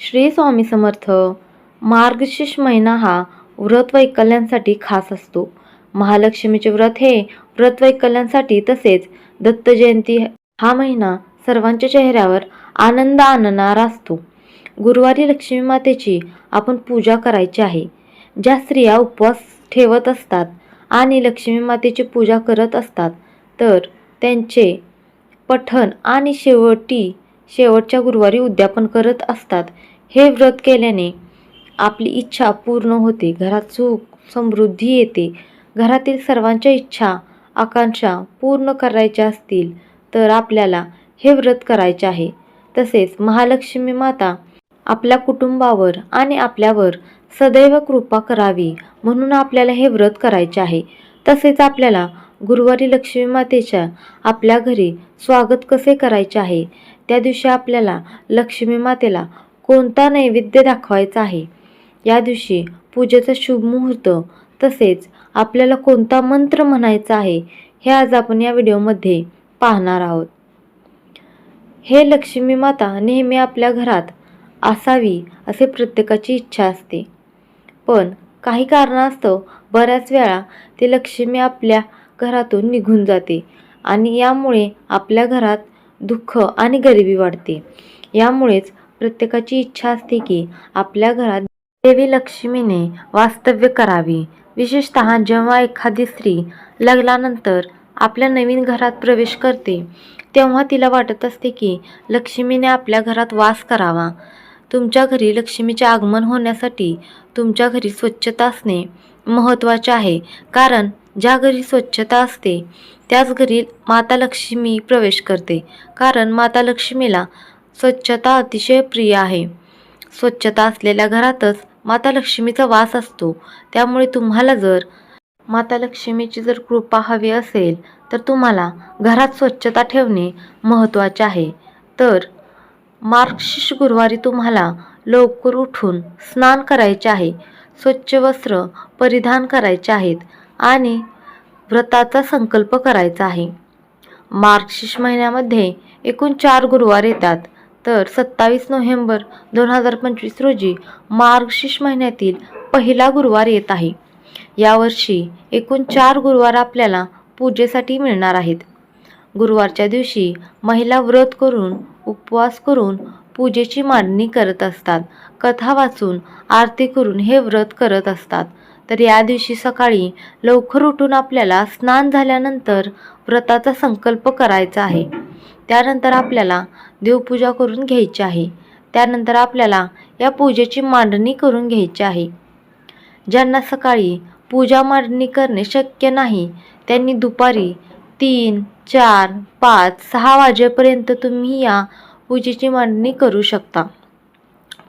श्री स्वामी समर्थ. मार्गशीर्ष महिना हा व्रत वैकल्यांसाठी खास असतो. महालक्ष्मीचे व्रत हे व्रत वैकल्यांसाठी, तसेच दत्त जयंती हा महिना सर्वांच्या चेहऱ्यावर आनंद आणणारा असतो. गुरुवारी लक्ष्मी मातेची आपण पूजा करायची आहे. ज्या स्त्रिया उपवास ठेवत असतात आणि लक्ष्मी मातेची पूजा करत असतात, तर त्यांचे पठण आणि शेवटच्या गुरुवारी उद्यापन करत असतात. हे व्रत केल्याने आपली इच्छा पूर्ण होते, घरात सुख समृद्धी येते. घरातील सर्वांच्या इच्छा आकांक्षा पूर्ण करायच्या असतील तर आपल्याला हे व्रत करायचे आहे. तसेच महालक्ष्मी माता आपल्या कुटुंबावर आणि आपल्यावर सदैव कृपा करावी म्हणून आपल्याला हे व्रत करायचे आहे. तसेच आपल्याला गुरुवारी लक्ष्मी मातेच्या आपल्या घरी स्वागत कसे करायचे आहे, त्या दिवशी आपल्याला लक्ष्मी मातेला कोणता नैवेद्य दाखवायचा आहे, या दिवशी पूजेचा शुभ मुहूर्त, तसेच आपल्याला कोणता मंत्र म्हणायचा आहे, हे आज आपण या व्हिडिओमध्ये पाहणार आहोत. हे लक्ष्मी माता नेहमी आपल्या घरात असावी असे प्रत्येकाची इच्छा असते, पण काही कारणास्तव बऱ्याच वेळा ती लक्ष्मी आपल्या घरातून निघून जाते आणि यामुळे आपल्या घरात दुःख आणि गरिबी वाढते. यामुळेच प्रत्येकाची इच्छा असते की आपल्या घरात देवी लक्ष्मीने वास्तव्य करावी. विशेषतः जेव्हा एखादी स्त्री लग्नानंतर आपल्या नवीन घरात प्रवेश करते, तेव्हा तिला वाटत असते की लक्ष्मीने आपल्या घरात वास करावा. तुमच्या घरी लक्ष्मीचे आगमन होण्यासाठी तुमच्या घरी स्वच्छता असणे महत्त्वाचे आहे, कारण ज्या घरी स्वच्छता असते त्याच घरी माता लक्ष्मी प्रवेश करते, कारण माता लक्ष्मीला स्वच्छता अतिशय प्रिय आहे. स्वच्छता असलेल्या घरातच माता लक्ष्मीचा वास असतो. त्यामुळे तुम्हाला जर माता लक्ष्मीची जर कृपा हवी असेल तर तुम्हाला घरात स्वच्छता ठेवणे महत्त्वाचे आहे. तर मार्गशीर्ष गुरुवारी तुम्हाला लवकर उठून स्नान करायचे आहे, स्वच्छ वस्त्र परिधान करायचे आहेत आणि व्रताचा संकल्प करायचा आहे. मार्गशीर्ष महिन्यामध्ये एकूण 4 गुरुवार येतात. तर 27 नोव्हेंबर 2025 रोजी मार्गशीर्ष महिन्यातील पहिला गुरुवार येत आहे. यावर्षी एकूण 4 गुरुवार आपल्याला पूजेसाठी मिळणार आहेत. गुरुवारच्या दिवशी महिला व्रत करून उपवास करून पूजेची मांडणी करत असतात. कथा वाचून आरती करून हे व्रत करत असतात. तर या दिवशी सकाळी लवकर उठून आपल्याला स्नान झाल्यानंतर व्रताचा संकल्प करायचा आहे. त्यानंतर आपल्याला देवपूजा करून घ्यायची आहे. त्यानंतर आपल्याला या पूजेची मांडणी करून घ्यायची आहे. ज्यांना सकाळी पूजा मांडणी करणे शक्य नाही, त्यांनी दुपारी 3, 4, 5, 6 वाजेपर्यंत तुम्ही या पूजेची मांडणी करू शकता.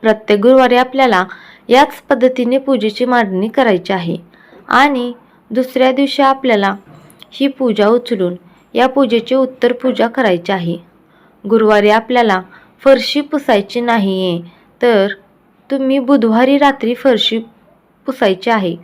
प्रत्येक गुरुवारी आपल्याला याच पद्धतीने पूजेची मांडणी करायची आहे आणि दुसऱ्या दिवशी आपल्याला ही पूजा उचलून या पूजेची उत्तर पूजा करायची आहे. गुरुवारी आपल्याला फरशी पुसायची नाही आहे, तर तुम्ही बुधवारी रात्री फरशी पुसायची आहे.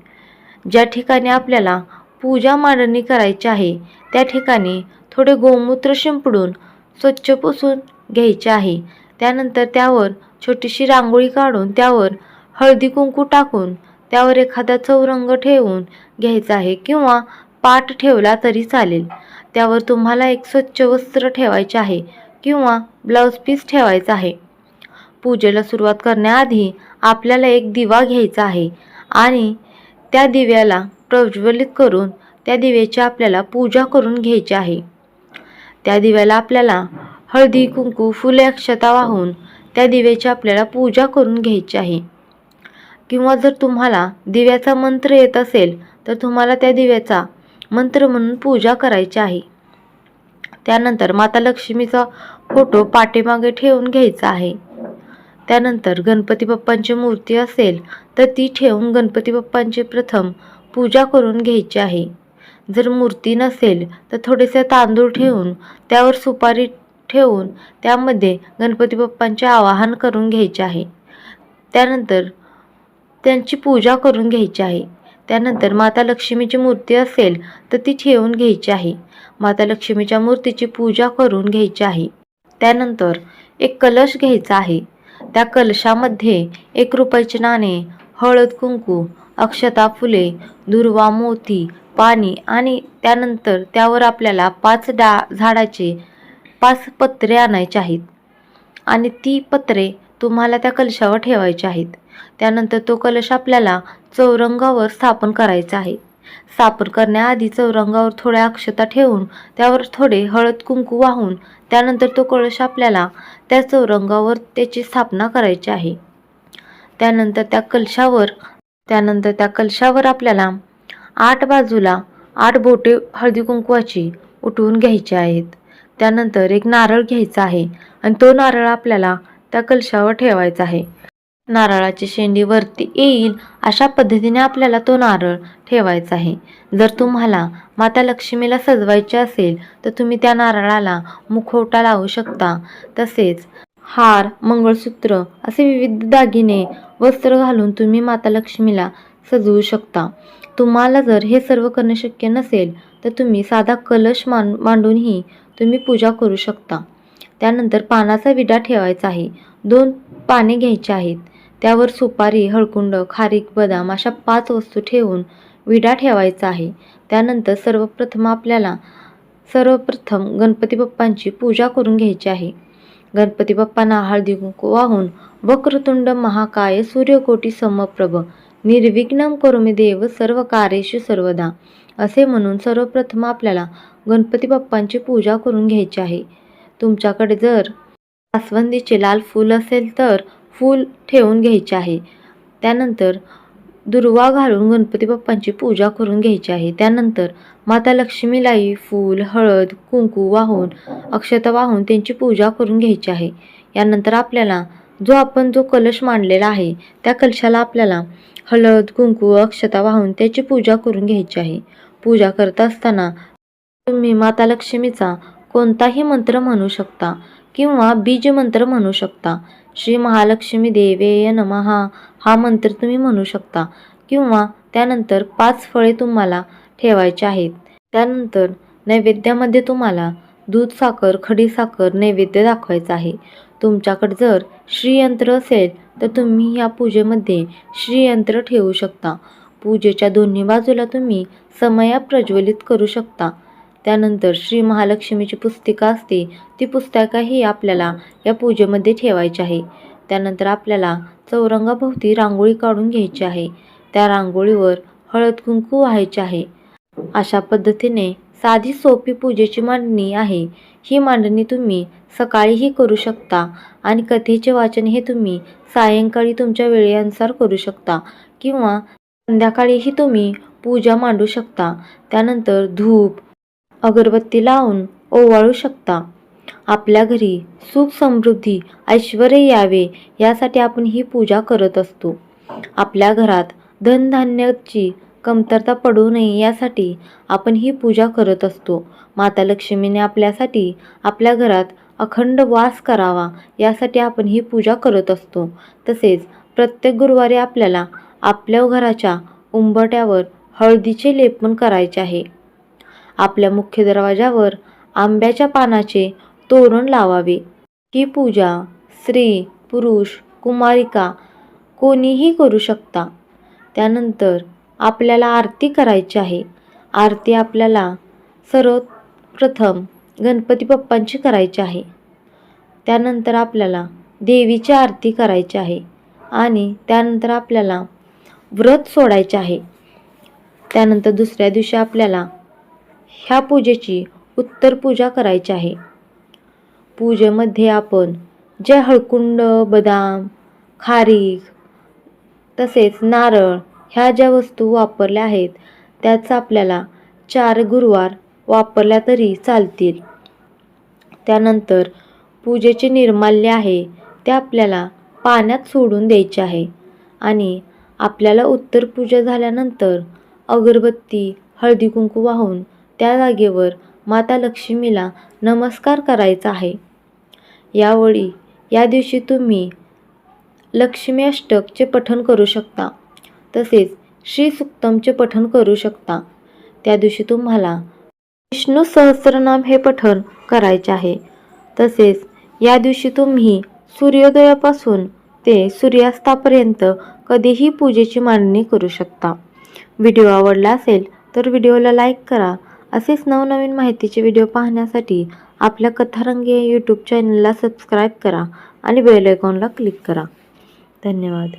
ज्या ठिकाणी आपल्याला पूजा मांडणी करायची आहे त्या ठिकाणी थोडे गोमूत्र शिंपडून स्वच्छ पुसून घ्यायचे आहे. त्यानंतर त्यावर छोटीशी रांगोळी काढून त्यावर हळदी कुंकू टाकून त्यावर एखादा चौरंग ठेवून घ्यायचा आहे किंवा पाट ठेवला तरी चालेल. त्यावर तुम्हाला एक स्वच्छ वस्त्र ठेवायचे आहे किंवा ब्लाऊज पीस ठेवायचा आहे. पूजेला सुरुवात करण्याआधी आपल्याला एक दिवा घ्यायचा आहे आणि त्या दिव्याला प्रज्वलित करून त्या दिव्याची आपल्याला पूजा करून घ्यायची आहे. त्या दिव्याला आपल्याला हळदी कुंकू फुले अक्षता वाहून त्या दिव्याची आपल्याला पूजा करून घ्यायची आहे. किंवा जर तुम्हाला दिव्याचा मंत्र येत असेल तर तुम्हाला त्या दिव्याचा मंत्र म्हणून पूजा करायची आहे. त्यानंतर माता लक्ष्मीचा फोटो पाठीमागे ठेवून घ्यायचा आहे. त्यानंतर गणपती बाप्पांची मूर्ती असेल तर ती ठेवून गणपती बाप्पांची प्रथम पूजा करून घ्यायची आहे. जर मूर्ती नसेल तर थोडेसे तांदूळ ठेवून त्यावर सुपारी ठेवून त्यामध्ये गणपती बाप्पांचे आवाहन करून घ्यायचे आहे. त्यानंतर त्यांची पूजा करून घ्यायची आहे. त्यानंतर माता लक्ष्मीची मूर्ती असेल तर ती ठेवून घ्यायची आहे. माता लक्ष्मीच्या मूर्तीची पूजा करून घ्यायची आहे. त्यानंतर एक कलश घ्यायचा आहे. त्या कलशामध्ये 1 रुपयाचे नाणे, हळद कुंकू, अक्षता, फुले, दुर्वा, मोती, पाणी आणि त्यानंतर त्यावर आपल्याला 5 झाडाचे 5 पत्रे आणायचे आहेत आणि ती पत्रे तुम्हाला त्या कलशावर ठेवायची आहेत. त्यानंतर तो कलश आपल्याला चौरंगावर स्थापन करायचा आहे. स्थापन करण्याआधी चौरंगावर थोड्या अक्षता ठेवून त्यावर थोडे हळद कुंकू वाहून त्यानंतर तो कलश आपल्याला त्या चौरंगावर त्याची स्थापना करायची आहे. त्यानंतर त्या कलशावर आपल्याला 8 बाजूला 8 बोटे हळदी कुंकवाची उठवून घ्यायची आहेत. त्यानंतर एक नारळ घ्यायचा आहे आणि तो नारळ आपल्याला त्या कलशावर ठेवायचा आहे. नारळाची शेंडी वरती येईल अशा पद्धतीने आपल्याला तो नारळ ठेवायचा आहे. जर तुम्हाला माता लक्ष्मीला सजवायचे असेल तर तुम्ही त्या नारळाला मुखवटा लावू शकता. तसेच हार, मंगळसूत्र असे विविध दागिने, वस्त्र घालून तुम्ही माता लक्ष्मीला सजवू शकता. तुम्हाला जर हे सर्व करणे शक्य नसेल तर तुम्ही साधा कलश मांडूनही तुम्ही पूजा करू शकता. त्यानंतर पानाचा विडा ठेवायचा आहे. 2 पाने घ्यायची आहेत. त्यावर सुपारी, हळकुंड, खारीक, बदाम अशा 5 वस्तू ठेवून विडा ठेवायचा आहे. त्यानंतर सर्वप्रथम गणपती बाप्पांची पूजा करून घ्यायची आहे. गणपती बाप्पांना हळदी कुंकू वाहून वक्रतुंड महाकाय सूर्यकोटी समप्रभ निर्विघ्नं करोमि देव सर्व कार्येषु सर्वदा असे म्हणून सर्वप्रथम आपल्याला गणपती बाप्पांची पूजा करून घ्यायची आहे. तुमच्याकडे जर जास्वंदीचे लाल फूल असेल तर फूल ठेवून घ्यायचे आहे. त्यानंतर दुर्वा घालून गणपती बाप्पांची पूजा करून घ्यायची आहे. त्यानंतर माता लक्ष्मीलाही फूल, हळद, कुंकू वाहून, अक्षता वाहून त्यांची पूजा करून घ्यायची आहे. यानंतर आपल्याला आपण जो कलश मांडलेला आहे त्या कलशाला आपल्याला हळद, कुंकू, अक्षता वाहून त्याची पूजा करून घ्यायची आहे. पूजा करत असताना तुम्ही माता लक्ष्मीचा कोणताही मंत्र म्हणू शकता किंवा बीज मंत्र म्हणू शकता. श्री महालक्ष्मी देवेय नमः हा मंत्र तुम्ही म्हणू शकता किंवा त्यानंतर 5 फळे तुम्हाला ठेवायचे आहेत. त्यानंतर नैवेद्यामध्ये तुम्हाला दूध, साखर, खडी साखर नैवेद्य दाखवायचा आहे. तुमच्याकडे जर श्रीयंत्र असेल तर तुम्ही या पूजेमध्ये श्रीयंत्र ठेवू शकता. पूजेच्या दोन्ही बाजूला तुम्ही समया प्रज्वलित करू शकता. त्यानंतर श्री महालक्ष्मीची पुस्तिका असते, ती पुस्तिकाही आपल्याला या पूजेमध्ये ठेवायची आहे. त्यानंतर आपल्याला चौरंगाभोवती रांगोळी काढून घ्यायची आहे. त्या रांगोळीवर हळद कुंकू व्हायचे आहे. अशा पद्धतीने साधी सोपी पूजेची मांडणी आहे. ही मांडणी तुम्ही सकाळीही करू शकता आणि कथेचे वाचन हे तुम्ही सायंकाळी तुमच्या वेळेनुसार करू शकता किंवा संध्याकाळीही तुम्ही पूजा मांडू शकता. त्यानंतर धूप, अगरबत्ती लावून ओवाळू शकता. आपल्या घरी सुख, समृद्धी, ऐश्वर यावे यासाठी आपण ही पूजा करत असतो. आपल्या घरात धनधान्याची कमतरता पडू नये यासाठी आपण ही पूजा करत असतो. माता लक्ष्मीने आपल्यासाठी आपल्या घरात अखंड वास करावा यासाठी आपण ही पूजा करत असतो. तसेच प्रत्येक गुरुवारी आपल्याला आपल्या घराच्या उंबरठ्यावर हळदीचे लेपन करायचे आहे. आपल्या मुख्य दरवाजावर आंब्याच्या पानाचे तोरण लावावे. ही पूजा स्त्री, पुरुष, कुमारिका कोणीही करू शकता. त्यानंतर आपल्याला आरती करायची आहे. आरती आपल्याला सर्वप्रथम गणपती बाप्पांची करायची आहे. त्यानंतर आपल्याला देवीची आरती करायची आहे आणि त्यानंतर आपल्याला व्रत सोडायचे आहे. त्यानंतर दुसऱ्या दिवशी आपल्याला ह्या पूजेची उत्तर पूजा करायची आहे. पूजेमध्ये आपण जे हळकुंड, बदाम, खारीक तसेच नारळ ह्या ज्या वस्तू वापरल्या आहेत त्याचा आपल्याला 4 गुरुवार वापरल्या तरी चालतील. त्यानंतर पूजेचे निर्माल्य आहे ते आपल्याला पाण्यात सोडून द्यायचे आहे आणि आपल्याला उत्तर पूजा झाल्यानंतर अगरबत्ती, हळदी कुंकू वाहून त्या जागेवर माता लक्ष्मीला नमस्कार करायचा आहे. या दिवशी तुम्ही लक्ष्मी अष्टकचे पठण करू शकता. तसेच श्री सुक्तमचे पठण करू शकता. त्या दिवशी तुम्हाला विष्णू सहस्त्रनाम हे पठण करायचे आहे. तसेच या दिवशी तुम्ही सूर्योदयापासून ते सूर्यास्तापर्यंत कधीही पूजेची मांडणी करू शकता. व्हिडिओ आवडला असेल तर व्हिडिओला लाईक करा. असेच नवनवीन माहितीचे व्हिडिओ पाहण्यासाठी आपल्या कथारंगी या यूट्यूब चॅनलला सबस्क्राईब करा आणि बेल आयकॉनला क्लिक करा. धन्यवाद.